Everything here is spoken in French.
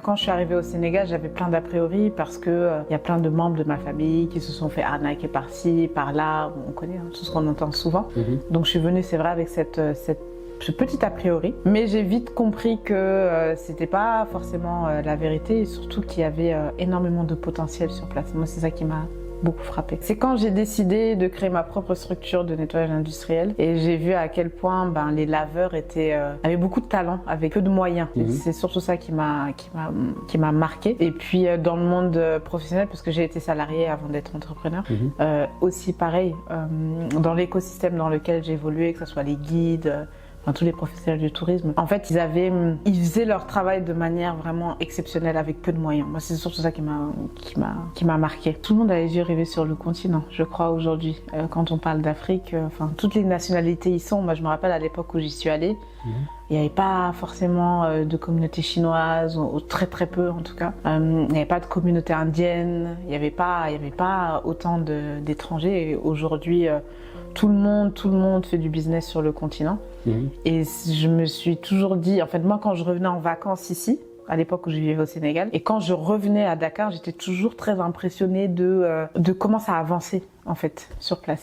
quand je suis arrivée au Sénégal, j'avais plein d'a priori parce que y a plein de membres de ma famille qui se sont fait arnaquer par-ci, par-là. On connaît tout ce qu'on entend souvent. Donc je suis venue, c'est vrai, avec ce petit a priori. Mais j'ai vite compris que c'était pas forcément la vérité et surtout qu'il y avait énormément de potentiel sur place. Moi, c'est ça qui m'a beaucoup frappé. C'est quand j'ai décidé de créer ma propre structure de nettoyage industriel et j'ai vu à quel point les laveurs avaient beaucoup de talent avec peu de moyens. C'est surtout ça qui m'a marqué. Et puis dans le monde professionnel, parce que j'ai été salariée avant d'être entrepreneur, aussi pareil, dans l'écosystème dans lequel j'ai évolué, que ce soit les guides, tous les professionnels du tourisme, en fait, ils faisaient leur travail de manière vraiment exceptionnelle avec peu de moyens. Moi, c'est surtout ça qui m'a marqué. Tout le monde a les yeux rivés sur le continent, je crois, aujourd'hui. Quand on parle d'Afrique, toutes les nationalités y sont. Moi, je me rappelle à l'époque où j'y suis allée, il n'y avait pas forcément de communauté chinoise, ou très très peu en tout cas. Il n'y avait pas de communauté indienne, il n'y avait pas autant d'étrangers. Et aujourd'hui, tout le monde fait du business sur le continent. Et je me suis toujours dit, en fait, moi, quand je revenais en vacances ici, à l'époque où je vivais au Sénégal, et quand je revenais à Dakar, j'étais toujours très impressionnée de comment ça avançait, en fait, sur place.